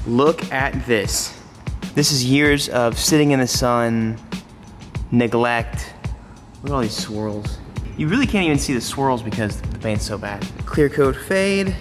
Look at this. This is years of sitting in the sun, neglect. Look at all these swirls. You really can't even see the swirls because the paint's so bad. Clear coat fade,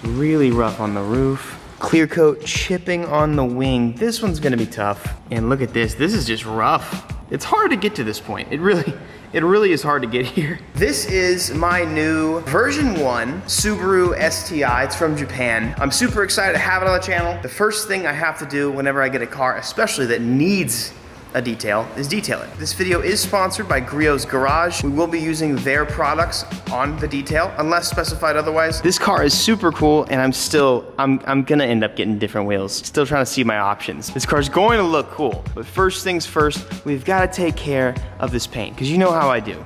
really rough on the roof. Clear coat chipping on the wing. This one's gonna be tough. And look at this, this is just rough. It's hard to get to this point. It really is hard to get here. This is my new version 1 Subaru STI. It's from Japan. I'm super excited to have it on the channel. The first thing I have to do whenever I get a car, especially that needs a detail, is detail it. This video is sponsored by Griot's Garage. We will be using their products on the detail, unless specified otherwise. This car is super cool, and I'm gonna end up getting different wheels. Still trying to see my options. This car's going to look cool, but first things first, we've gotta take care of this paint, because you know how I do.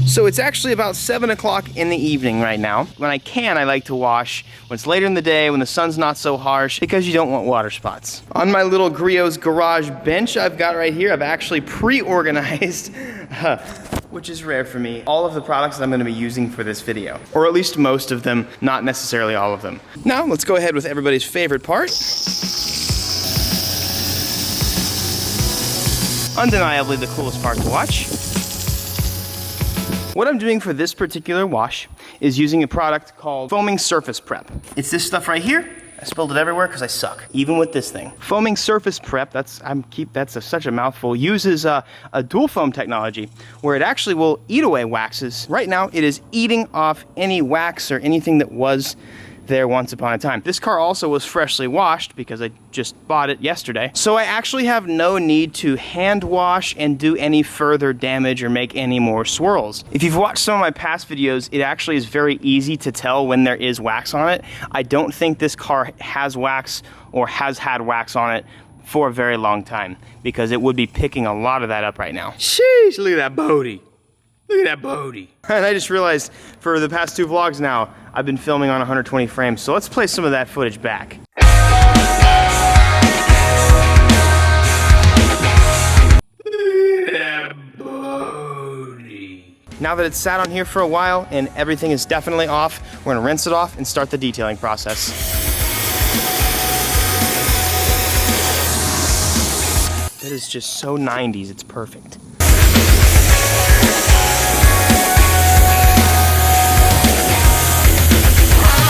So it's actually about 7 o'clock in the evening right now. When I can, I like to wash when it's later in the day, when the sun's not so harsh, because you don't want water spots. On my little Griot's Garage bench I've got right here, I've actually pre-organized, which is rare for me, all of the products that I'm gonna be using for this video. Or at least most of them, not necessarily all of them. Now, let's go ahead with everybody's favorite part. Undeniably the coolest part to watch. What I'm doing for this particular wash is using a product called Foaming Surface Prep. It's this stuff right here. I spilled it everywhere because I suck, even with this thing. Foaming Surface Prep, that's such a mouthful, uses a dual foam technology where it actually will eat away waxes. Right now, it is eating off any wax or anything that was there once upon a time. This car also was freshly washed because I just bought it yesterday. So I actually have no need to hand wash and do any further damage or make any more swirls. If you've watched some of my past videos, it actually is very easy to tell when there is wax on it. I don't think this car has wax or has had wax on it for a very long time because it would be picking a lot of that up right now. Sheesh, look at that booty. Look at that booty. And I just realized for the past 2 vlogs now, I've been filming on 120 frames, so let's play some of that footage back. Look at that booty. Now that it's sat on here for a while and everything is definitely off, we're gonna rinse it off and start the detailing process. That is just so 90s, it's perfect.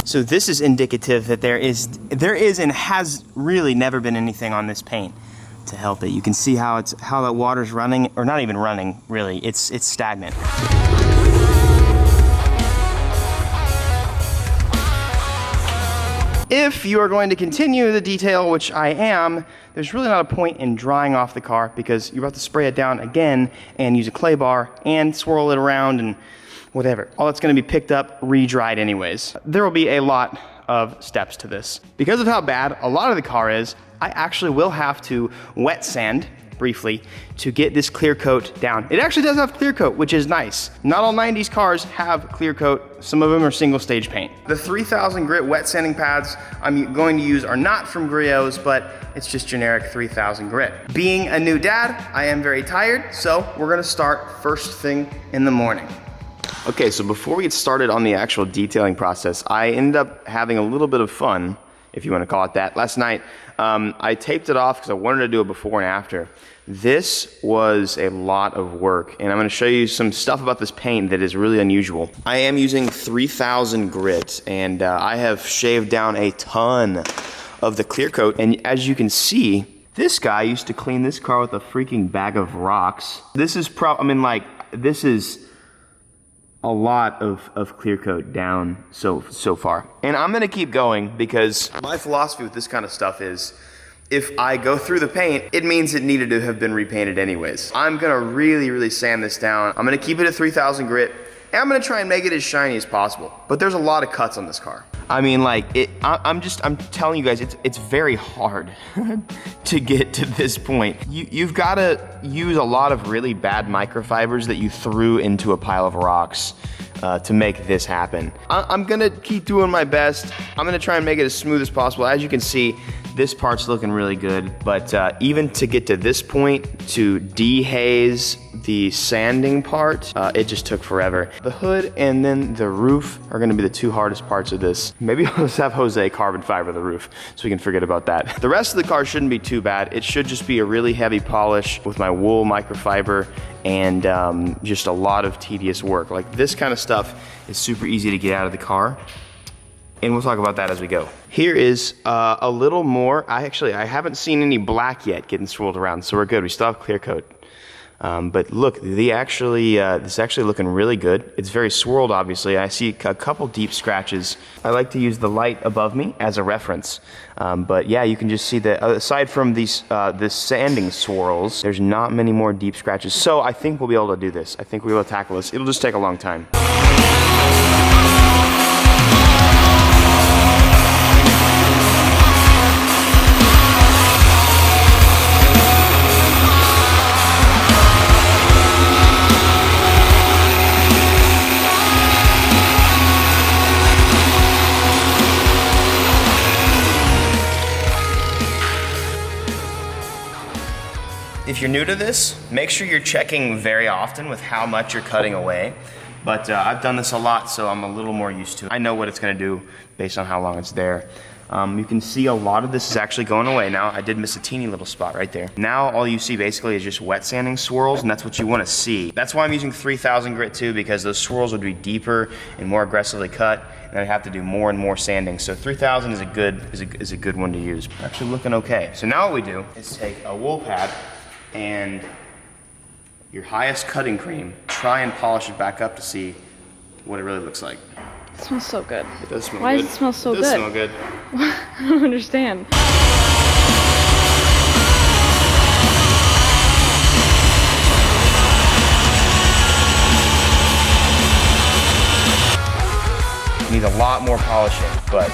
So this is indicative that there is and has really never been anything on this paint to help it. You can see how that water's running, or not even running, really. It's stagnant. If you are going to continue the detail, which I am, there's really not a point in drying off the car because you're about to spray it down again and use a clay bar and swirl it around and whatever. All that's gonna be picked up, re-dried anyways. There will be a lot of steps to this. Because of how bad a lot of the car is, I actually will have to wet sand briefly to get this clear coat down. It actually does have clear coat, which is nice. Not all 90s cars have clear coat. Some of them are single stage paint. The 3000 grit wet sanding pads I'm going to use are not from Griot's, but it's just generic 3000 grit. Being a new dad, I am very tired, so we're gonna start first thing in the morning. Okay, so before we get started on the actual detailing process, I ended up having a little bit of fun, if you want to call it that. Last night, I taped it off because I wanted to do a before and after. This was a lot of work, and I'm going to show you some stuff about this paint that is really unusual. I am using 3000 grit, and I have shaved down a ton of the clear coat, and as you can see, this guy used to clean this car with a freaking bag of rocks. This is this is a lot of clear coat down so far. And I'm gonna keep going because my philosophy with this kind of stuff is if I go through the paint, it means it needed to have been repainted anyways. I'm gonna really sand this down. I'm gonna keep it at 3000 grit, and I'm gonna try and make it as shiny as possible. But there's a lot of cuts on this car. I mean, like, I'm telling you guys, it's very hard to get to this point. You've gotta use a lot of really bad microfibers that you threw into a pile of rocks to make this happen. I'm gonna keep doing my best. I'm gonna try and make it as smooth as possible. As you can see, this part's looking really good, but even to get to this point, to dehaze the sanding part, it just took forever. The hood and then the roof are gonna be the two hardest parts of this. Maybe I'll just have Jose carbon fiber the roof so we can forget about that. The rest of the car shouldn't be too bad. It should just be a really heavy polish with my wool microfiber and just a lot of tedious work. Like this kind of stuff is super easy to get out of the car. And we'll talk about that as we go. Here is a little more. I haven't seen any black yet getting swirled around, so we're good. We still have clear coat. But look, this is actually looking really good. It's very swirled, obviously. I see a couple deep scratches. I like to use the light above me as a reference. But yeah, you can just see that aside from these this sanding swirls, there's not many more deep scratches. So I think we'll be able to do this. I think we'll be able to tackle this. It'll just take a long time. If you're new to this, make sure you're checking very often with how much you're cutting away. But I've done this a lot, so I'm a little more used to it. I know what it's gonna do based on how long it's there. You can see a lot of this is actually going away now. I did miss a teeny little spot right there. Now all you see basically is just wet sanding swirls, and that's what you wanna see. That's why I'm using 3000 grit too, because those swirls would be deeper and more aggressively cut, and I'd have to do more and more sanding. So 3000 is a good one to use. Actually looking okay. So now what we do is take a wool pad and your highest cutting cream, try and polish it back up to see what it really looks like. It smells so good. It does smell good. Why does it smell so good? It does smell good. I don't understand. Needs a lot more polishing, but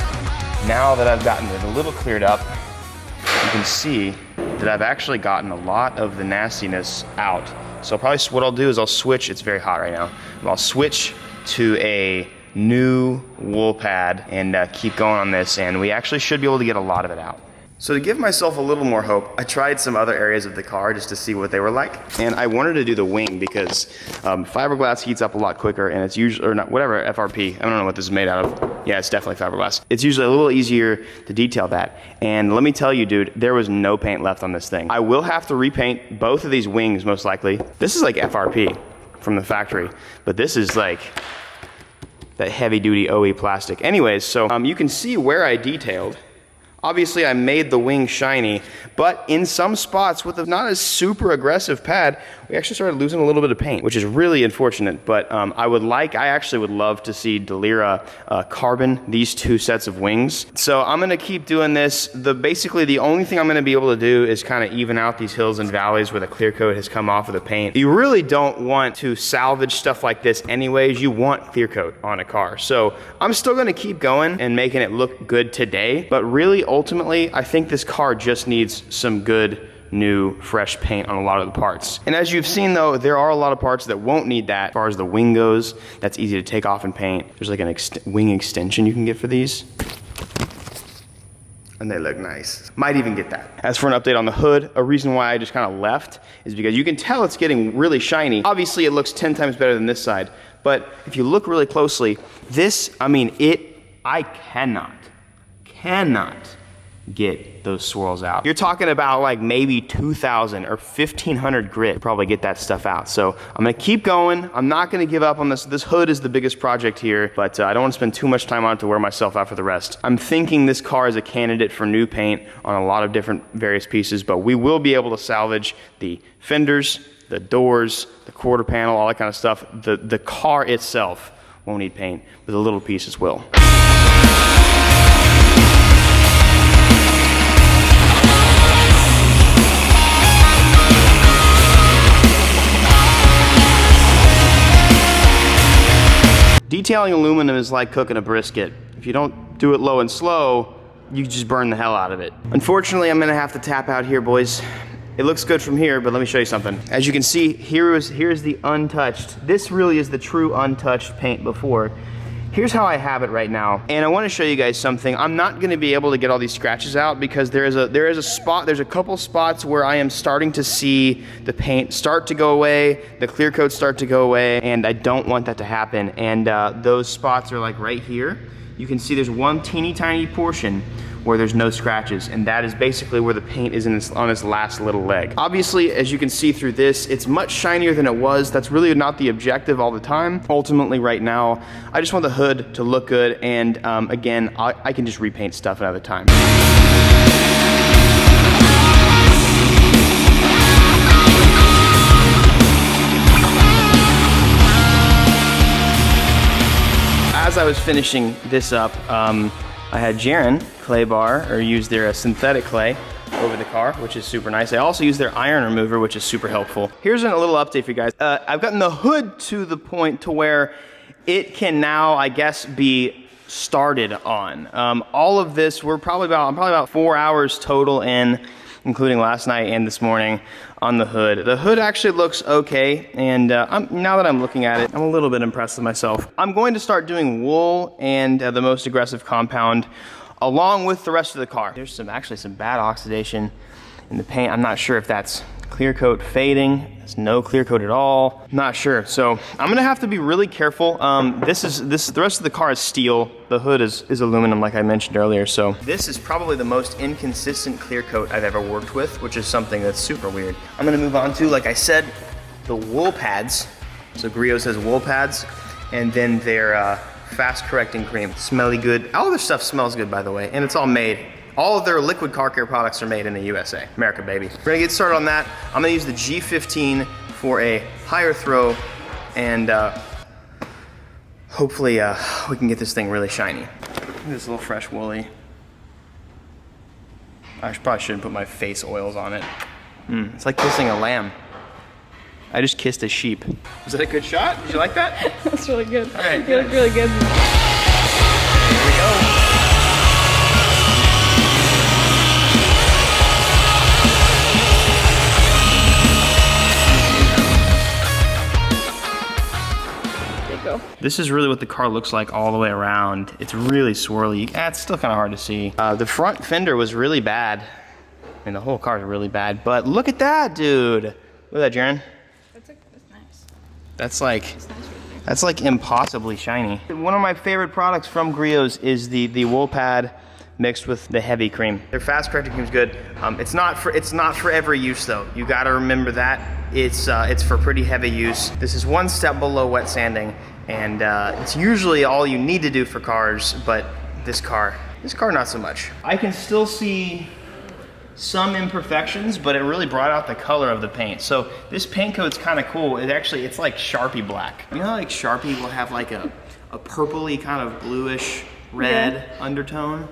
now that I've gotten it a little cleared up, you can see that I've actually gotten a lot of the nastiness out. So probably what I'll do is I'll switch, it's very hot right now, I'll switch to a new wool pad and keep going on this, and we actually should be able to get a lot of it out. So to give myself a little more hope, I tried some other areas of the car just to see what they were like. And I wanted to do the wing because fiberglass heats up a lot quicker, and it's usually, or not, whatever, FRP, I don't know what this is made out of. Yeah, it's definitely fiberglass. It's usually a little easier to detail that. And let me tell you, dude, there was no paint left on this thing. I will have to repaint both of these wings most likely. This is like FRP from the factory, but this is like that heavy duty OE plastic. Anyways, so you can see where I detailed. Obviously I made the wing shiny, but in some spots with a not as super aggressive pad, we actually started losing a little bit of paint, which is really unfortunate, but I actually would love to see Delira carbon these two sets of wings. So I'm gonna keep doing this. Basically the only thing I'm gonna be able to do is kind of even out these hills and valleys where the clear coat has come off of the paint. You really don't want to salvage stuff like this anyways. You want clear coat on a car. So I'm still gonna keep going and making it look good today, but really ultimately, I think this car just needs some good, new, fresh paint on a lot of the parts. And as you've seen though, there are a lot of parts that won't need that. As far as the wing goes, that's easy to take off and paint. There's like an wing extension you can get for these. And they look nice. Might even get that. As for an update on the hood, a reason why I just kind of left is because you can tell it's getting really shiny. Obviously it looks 10 times better than this side, but if you look really closely, this, I cannot get those swirls out. You're talking about like maybe 2,000 or 1,500 grit to probably get that stuff out. So I'm gonna keep going. I'm not gonna give up on this. This hood is the biggest project here, but I don't wanna spend too much time on it to wear myself out for the rest. I'm thinking this car is a candidate for new paint on a lot of different various pieces, but we will be able to salvage the fenders, the doors, the quarter panel, all that kind of stuff. The car itself won't need paint, but the little pieces will. Detailing aluminum is like cooking a brisket. If you don't do it low and slow, you just burn the hell out of it. Unfortunately, I'm gonna have to tap out here, boys. It looks good from here, but let me show you something. As you can see, here's the untouched. This really is the true untouched paint before. Here's how I have it right now, and I want to show you guys something. I'm not going to be able to get all these scratches out because there's a couple spots where I am starting to see the paint start to go away, the clear coat start to go away, and I don't want that to happen. And those spots are like right here. You can see there's one teeny tiny portion where there's no scratches, and that is basically where the paint is on this last little leg. Obviously, as you can see through this, it's much shinier than it was. That's really not the objective all the time. Ultimately, right now, I just want the hood to look good, and again, I can just repaint stuff another time. As I was finishing this up, I had Jaren clay bar, or use their synthetic clay over the car, which is super nice. I also use their iron remover, which is super helpful. Here's a little update for you guys. I've gotten the hood to the point to where it can now, I guess, be started on. All of this, I'm probably about 4 hours total in, including last night and this morning, on the hood. The hood actually looks okay, and now that I'm looking at it, I'm a little bit impressed with myself. I'm going to start doing wool and the most aggressive compound along with the rest of the car. There's actually some bad oxidation in the paint. I'm not sure if that's clear coat fading. There's no clear coat at all. Not sure. So I'm gonna have to be really careful. The rest of the car is steel. The hood is aluminum, like I mentioned earlier. So this is probably the most inconsistent clear coat I've ever worked with, which is something that's super weird. I'm gonna move on to, like I said, the wool pads. So Griot's has wool pads, and then their fast correcting cream. Smelly good. All their stuff smells good, by the way, and it's all made. All of their liquid car care products are made in the USA. America, baby. We're gonna get started on that. I'm gonna use the G15 for a higher throw, and hopefully we can get this thing really shiny. This little fresh woolly. I probably shouldn't put my face oils on it. It's like kissing a lamb. I just kissed a sheep. Was that a good shot? Did you like that? That's really good. All right, You look really good. Here we go. This is really what the car looks like all the way around. It's really swirly. It's still kind of hard to see. The front fender was really bad. I mean, the whole car is really bad, but look at that, dude. Look at that, Jaren. That's nice. That's like impossibly shiny. One of my favorite products from Griot's is the wool pad mixed with the heavy cream. Their fast correcting cream is good. It's not for every use though. You gotta remember that. It's for pretty heavy use. This is one step below wet sanding, and it's usually all you need to do for cars, but this car not so much. I can still see some imperfections, but it really brought out the color of the paint. So this paint coat's kind of cool. It's like Sharpie black. You know how like Sharpie will have like a purpley kind of bluish red undertone?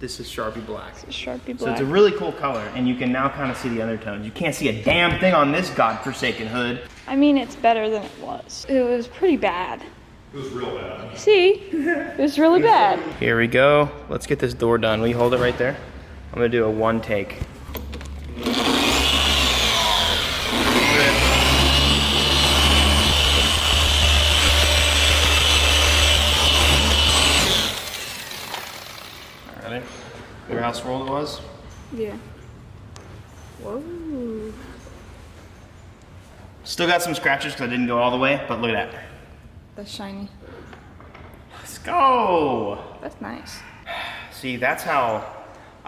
This is Sharpie black. It's Sharpie black. So it's a really cool color, and you can now kind of see the undertones. You can't see a damn thing on this godforsaken hood. I mean, it's better than it was. It was pretty bad. It was real bad. See? It was really bad. Here we go. Let's get this door done. Will you hold it right there? I'm gonna do a one take. Ready? Remember how swirled it was? Yeah. Whoa. Still got some scratches because I didn't go all the way, but look at that. That's shiny. Let's go. That's nice. See, that's how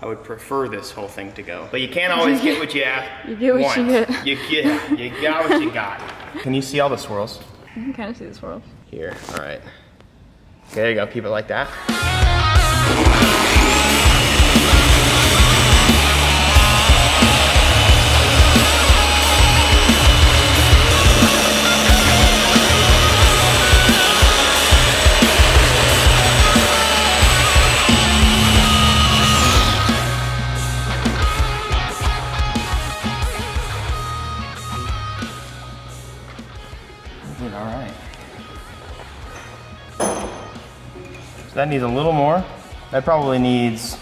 I would prefer this whole thing to go. But you can't always get what you have. You get what you get. You got what you got. Can you see all the swirls? You can kind of see the swirls. Here, all right. Okay, there you go, keep it like that. All right. So that needs a little more. That probably needs,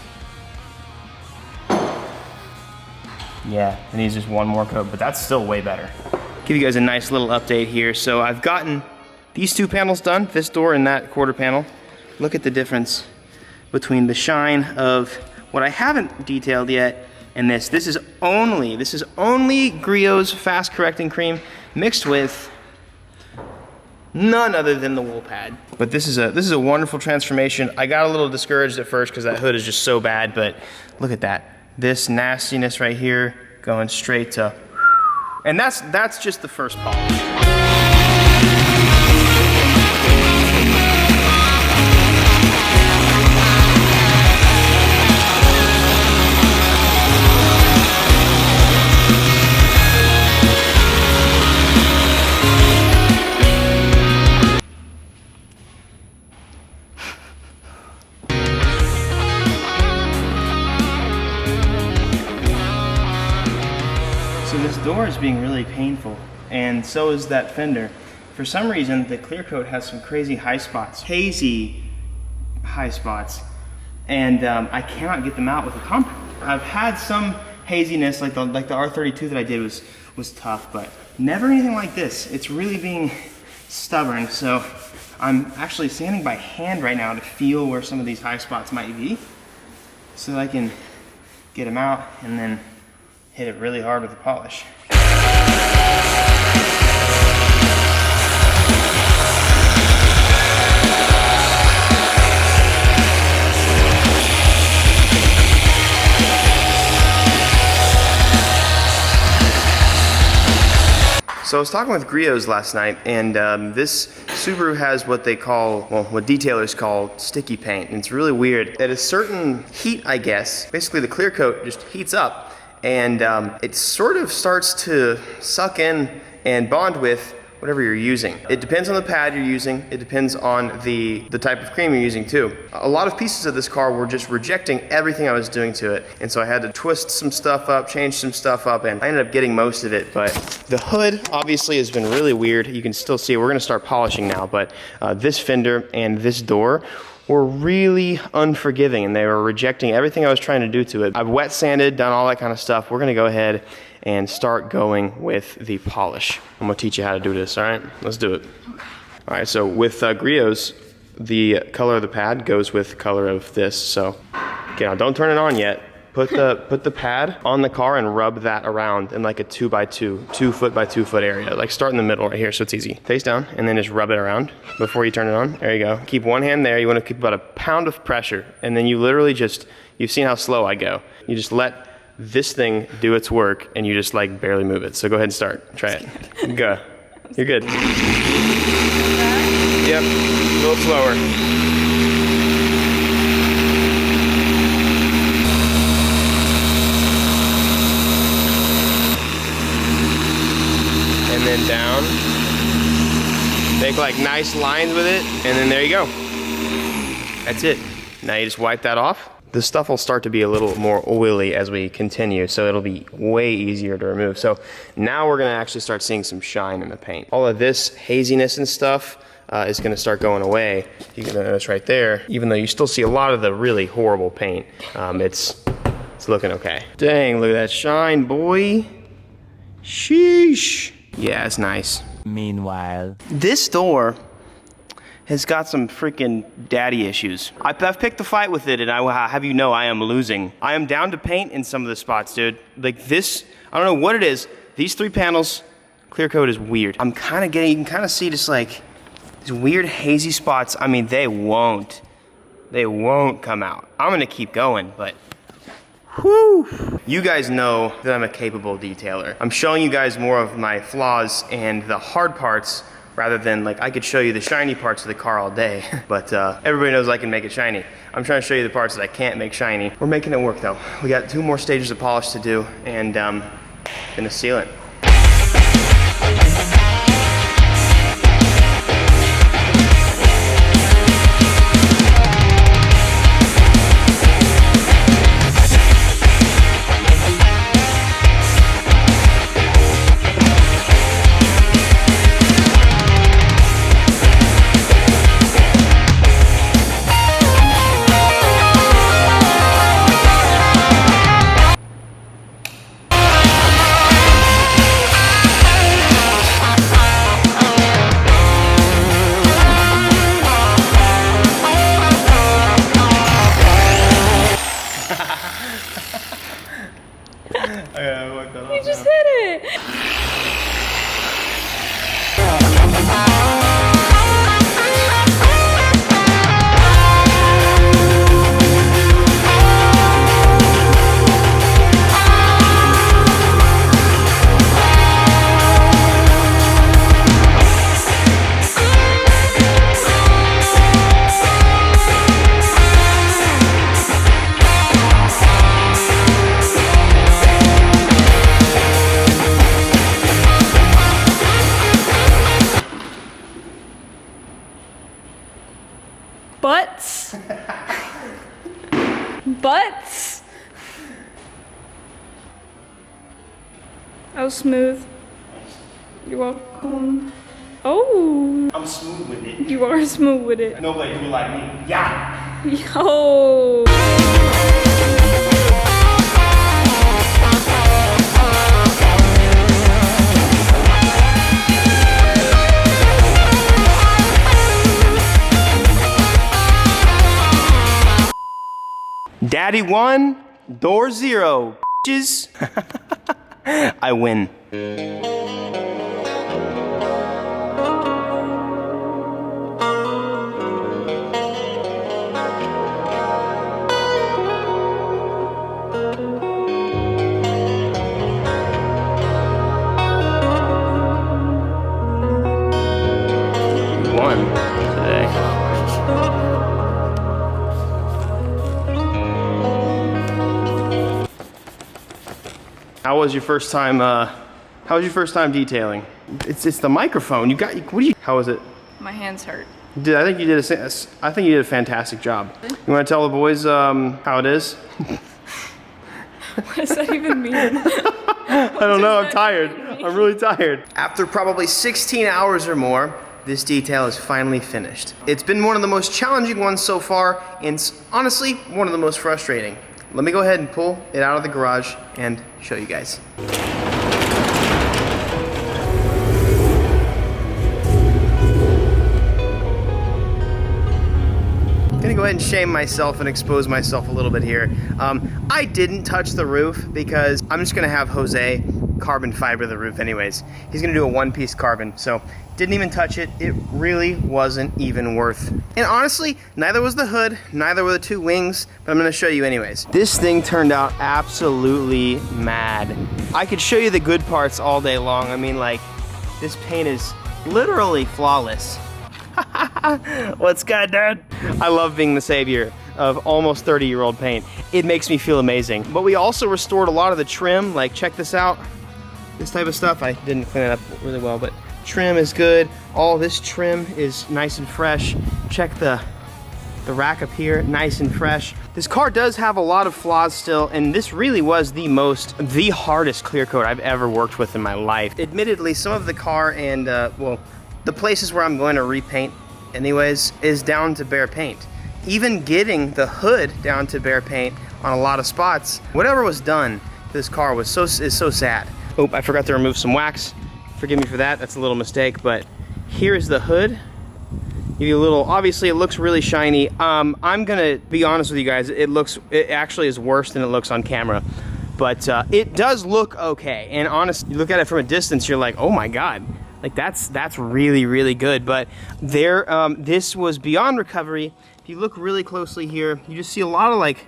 yeah, it needs just one more coat, but that's still way better. Give you guys a nice little update here. So I've gotten these two panels done, this door and that quarter panel. look at the difference between the shine of what I haven't detailed yet and this. This is only Griot's fast correcting cream mixed with none other than the wool pad. But this is a wonderful transformation. I got a little discouraged at first because that hood is just so bad, but look at that. This nastiness right here going straight to, and that's just the first polish. So this door is being really painful, and so is that fender. For some reason, the clear coat has some crazy high spots, hazy high spots, and I cannot get them out with a compound. I've had some haziness, like the R32 that I did was tough, but never anything like this. It's really being stubborn, so I'm actually sanding by hand right now to feel where some of these high spots might be, so that I can get them out and then hit it really hard with the polish. So I was talking with Griot's last night, and this Subaru has what they call, well, what detailers call sticky paint. And it's really weird. At a certain heat, I guess, basically the clear coat just heats up, and it sort of starts to suck in and bond with whatever you're using. It depends on the pad you're using. It depends on the type of cream you're using too. A lot of pieces of this car were just rejecting everything I was doing to it. And so I had to twist some stuff up, change some stuff up, and I ended up getting most of it. But the hood obviously has been really weird. You can still see it. We're gonna start polishing now, but this fender and this door were really unforgiving, and they were rejecting everything I was trying to do to it. I've wet sanded, done all that kind of stuff. We're gonna go ahead and start going with the polish. I'm gonna teach you how to do this, all right? Let's do it. All right, so with Griot's, the color of the pad goes with the color of this. So, okay, now don't turn it on yet. Put the pad on the car and rub that around in like a 2 foot by 2 foot area. Like start in the middle right here, so it's easy. Face down, and then just rub it around before you turn it on. There you go. Keep one hand there. You want to keep about a pound of pressure, and then you literally just, you've seen how slow I go. You just let this thing do its work, and you just like barely move it. So go ahead and start. Try it. Go. You're good. Yep. A little slower. And then down. Make like nice lines with it, and then there you go. That's it. Now you just wipe that off. The stuff will start to be a little more oily as we continue, so it'll be way easier to remove. So now we're gonna actually start seeing some shine in the paint. All of this haziness and stuff is gonna start going away. You can notice right there, even though you still see a lot of the really horrible paint, it's looking okay. Dang, look at that shine, boy. Sheesh. Yeah, it's nice. Meanwhile, this door has got some freaking daddy issues. I've picked a fight with it, and I will have you know I am losing. I am down to paint in some of the spots, dude. Like this, I don't know what it is. These 3 panels, clear coat is weird. I'm kind of getting, you can kind of see just like these weird hazy spots. I mean, they won't come out. I'm gonna keep going, but whew. You guys know that I'm a capable detailer. I'm showing you guys more of my flaws and the hard parts rather than like I could show you the shiny parts of the car all day, but everybody knows I can make it shiny. I'm trying to show you the parts that I can't make shiny. We're making it work though. We got 2 more stages of polish to do, and gonna seal it. Butts. Butts. Oh, smooth. You're welcome. Oh. I'm smooth with it. You are smooth with it. Nobody do it like me. Yeah. Yo. Daddy 1, door 0, bitches. I win. Won today. How was your first time? How was your first time detailing? It's the microphone. You got. What do you? How was it? My hands hurt. I think you did a fantastic job. You want to tell the boys how it is? What does that even mean? I don't know. I'm tired. I'm really tired. After probably 16 hours or more, this detail is finally finished. It's been one of the most challenging ones so far, and honestly, one of the most frustrating. Let me go ahead and pull it out of the garage and show you guys. I'm gonna go ahead and shame myself and expose myself a little bit here. I didn't touch the roof because I'm just gonna have Jose carbon fiber the roof anyways. He's gonna do a one-piece carbon, so didn't even touch it. It really wasn't even worth. And honestly, neither was the hood, neither were the two wings, but I'm gonna show you anyways. This thing turned out absolutely mad. I could show you the good parts all day long. I mean, like, this paint is literally flawless. What's good, dude? I love being the savior of almost 30-year-old paint. It makes me feel amazing. But we also restored a lot of the trim. Like, check this out. This type of stuff, I didn't clean it up really well, but trim is good. All this trim is nice and fresh. Check the rack up here, nice and fresh. This car does have a lot of flaws still, and this really was the hardest clear coat I've ever worked with in my life. Admittedly, some of the car and, well, the places where I'm going to repaint anyways is down to bare paint. Even getting the hood down to bare paint on a lot of spots, whatever was done to this car is so sad. Oh, I forgot to remove some wax. Forgive me for that, that's a little mistake, but here is the hood. Give you a little, obviously it looks really shiny. I'm gonna be honest with you guys, it actually is worse than it looks on camera. But it does look okay, and honestly, you look at it from a distance, you're like, oh my God. Like that's really, really good. But there, this was beyond recovery. If you look really closely here, you just see a lot of like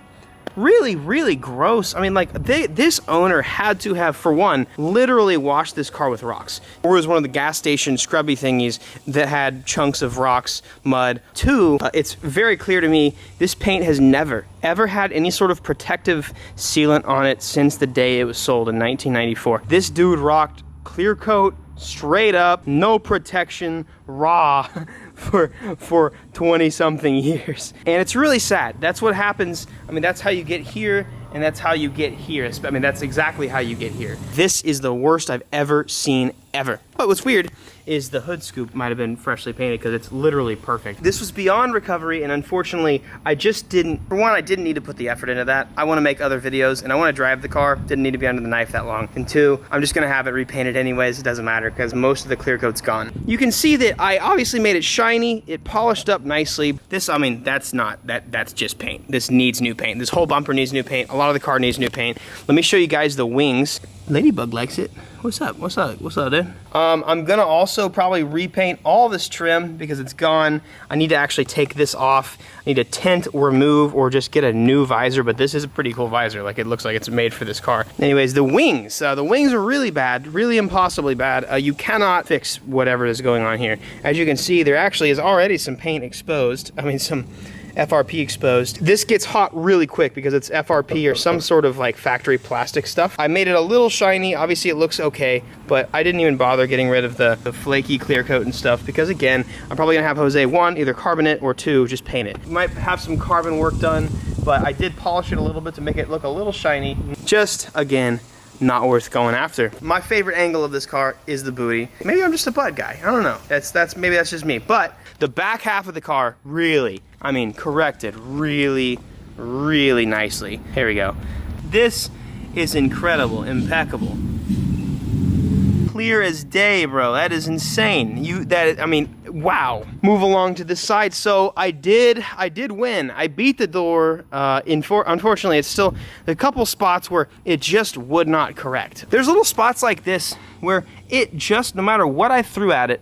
really, really gross. I mean, like this owner had to have, for one, literally washed this car with rocks. Or it was one of the gas station scrubby thingies that had chunks of rocks, mud. Two, it's very clear to me, this paint has never, ever had any sort of protective sealant on it since the day it was sold in 1994. This dude rocked clear coat, straight up, no protection, raw for 20 something years. And it's really sad. That's what happens. I mean, that's how you get here, and that's how you get here. I mean, that's exactly how you get here. This is the worst I've ever seen, ever. But what's weird is the hood scoop might have been freshly painted because it's literally perfect. This was beyond recovery, and unfortunately, I just didn't, for one, I didn't need to put the effort into that. I want to make other videos, and I want to drive the car. Didn't need to be under the knife that long. And two, I'm just going to have it repainted anyways. It doesn't matter because most of the clear coat's gone. You can see that I obviously made it shiny. It polished up nicely. This, I mean, that's just paint. This needs new paint. This whole bumper needs new paint. A lot of the car needs new paint. Let me show you guys the wings. Ladybug likes it. What's up? What's up? What's up, dude? I'm gonna also probably repaint all this trim because it's gone. I need to actually take this off. I need to tint or remove or just get a new visor, but this is a pretty cool visor. Like, it looks like it's made for this car. Anyways, the wings. The wings are really bad, really impossibly bad. You cannot fix whatever is going on here. As you can see, there actually is already some paint exposed. I mean, some FRP exposed. This gets hot really quick because it's FRP or some sort of like factory plastic stuff. I made it a little shiny. Obviously it looks okay, but I didn't even bother getting rid of the flaky clear coat and stuff because, again, I'm probably gonna have Jose, one, either carbon it, or two, just paint it. Might have some carbon work done, but I did polish it a little bit to make it look a little shiny. Just, again, not worth going after. My favorite angle of this car is the booty. Maybe I'm just a Bud guy. I don't know. Maybe that's just me. But the back half of the car really, I mean, corrected really, really nicely. Here we go. This is incredible, impeccable. Clear as day, bro. That is insane. I mean, wow. Move along to this side. So I did win. I beat the door. Unfortunately, it's still a couple spots where it just would not correct. There's little spots like this where it just, no matter what I threw at it,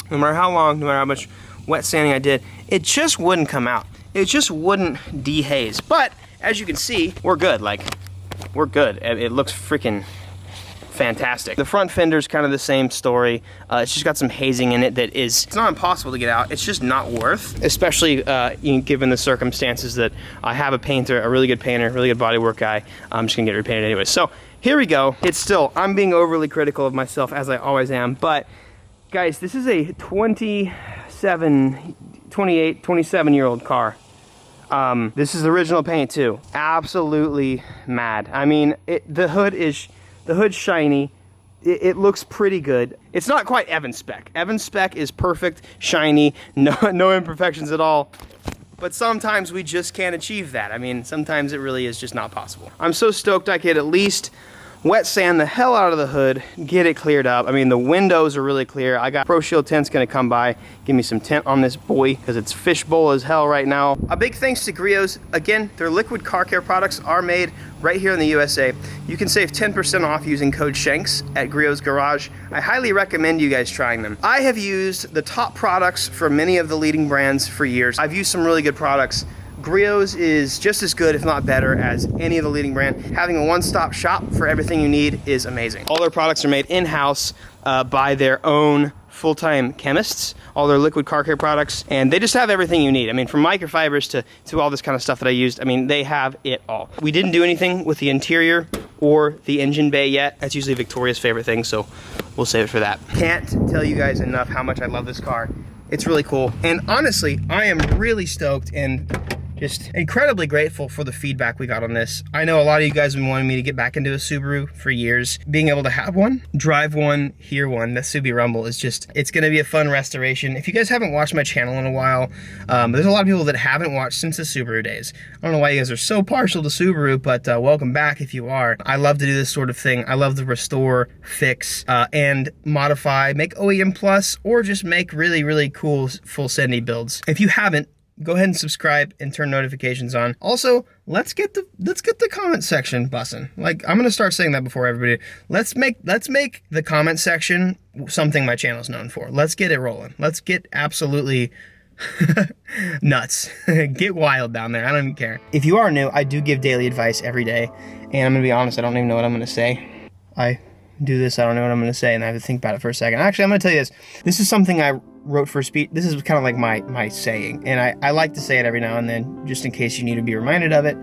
no matter how long, no matter how much wet sanding I did, it just wouldn't come out. It just wouldn't dehaze. But as you can see, we're good. Like, we're good. It looks freaking fantastic. The front fender's kind of the same story. It's just got some hazing in it that is, it's not impossible to get out. It's just not worth, especially given the circumstances that I have a painter, a really good painter, really good bodywork guy. I'm just gonna get it repainted anyway. So here we go. It's still, I'm being overly critical of myself, as I always am, but guys, this is a 27-year-old car. This is original paint too. Absolutely mad. I mean, the hood's shiny. It looks pretty good. It's not quite Evan spec. Evan spec is perfect, shiny, no imperfections at all. But sometimes we just can't achieve that. I mean, sometimes it really is just not possible. I'm so stoked I could at least wet sand the hell out of the hood, get it cleared up. I mean, the windows are really clear. I got Pro Shield Tint's gonna come by, give me some tint on this boy, because it's fishbowl as hell right now. A big thanks to Griot's. Again, their liquid car care products are made right here in the USA. You can save 10% off using code Shanks at Griot's Garage. I highly recommend you guys trying them. I have used the top products for many of the leading brands for years. I've used some really good products. Griot's is just as good, if not better, as any of the leading brand. Having a one-stop shop for everything you need is amazing. All their products are made in-house by their own full-time chemists, all their liquid car care products, and they just have everything you need. I mean, from microfibers to all this kind of stuff that I used, I mean, they have it all. We didn't do anything with the interior or the engine bay yet. That's usually Victoria's favorite thing, so we'll save it for that. Can't tell you guys enough how much I love this car. It's really cool, and honestly, I am really stoked and just incredibly grateful for the feedback we got on this. I know a lot of you guys have been wanting me to get back into a Subaru for years. Being able to have one, drive one, hear one, the Subi Rumble is just, it's gonna be a fun restoration. If you guys haven't watched my channel in a while, there's a lot of people that haven't watched since the Subaru days. I don't know why you guys are so partial to Subaru, but welcome back if you are. I love to do this sort of thing. I love to restore, fix, and modify, make OEM Plus, or just make really, really cool full Sendy builds. If you haven't, go ahead and subscribe and turn notifications on. Also, let's get the comment section bussin'. Like, I'm gonna start saying that before everybody. Let's make the comment section something my channel's known for. Let's get it rolling. Let's get absolutely nuts. Get wild down there. I don't even care. If you are new, I do give daily advice every day, and I'm gonna be honest, I don't even know what I'm gonna say. I do this, I don't know what I'm gonna say, and I have to think about it for a second. Actually, I'm gonna tell you this. This is something I wrote for speech. This is kind of like my saying, and I like to say it every now and then, just in case you need to be reminded of it,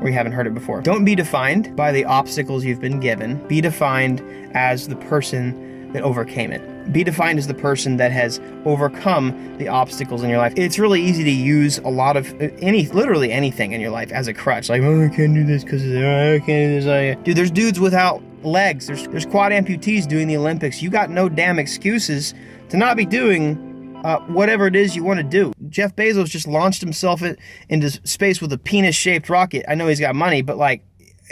or you haven't heard it before. Don't be defined by the obstacles you've been given. Be defined as the person that overcame it. Be defined as the person that has overcome the obstacles in your life. It's really easy to use a lot of literally anything in your life as a crutch. Like, oh, I can't do this because I can't do this. Dude, there's dudes without legs. There's quad amputees doing the Olympics. You got no damn excuses to not be doing whatever it is you want to do. Jeff Bezos just launched himself into space with a penis-shaped rocket. I know he's got money, but like,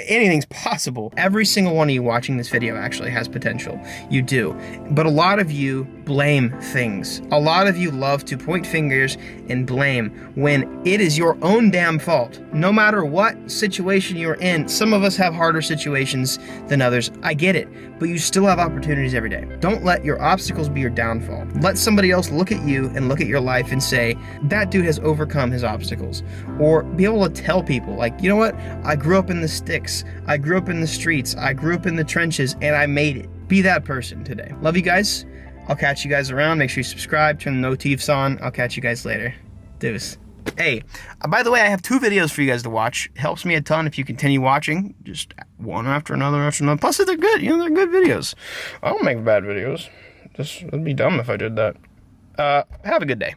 anything's possible. Every single one of you watching this video actually has potential. You do. But a lot of you blame things. A lot of you love to point fingers and blame when it is your own damn fault. No matter what situation you're in, some of us have harder situations than others. I get it, but you still have opportunities every day. Don't let your obstacles be your downfall. Let somebody else look at you and look at your life and say, that dude has overcome his obstacles. Or be able to tell people, like, you know what? I grew up in the sticks. I grew up in the streets. I grew up in the trenches, and I made it. Be that person today. Love you guys. I'll catch you guys around. Make sure you subscribe, turn the notifs on. I'll catch you guys later. Deuce. Hey, by the way, I have 2 videos for you guys to watch. It helps me a ton if you continue watching. Just one after another after another. Plus, they're good. You know, they're good videos. I don't make bad videos. It'd be dumb if I did that. Have a good day.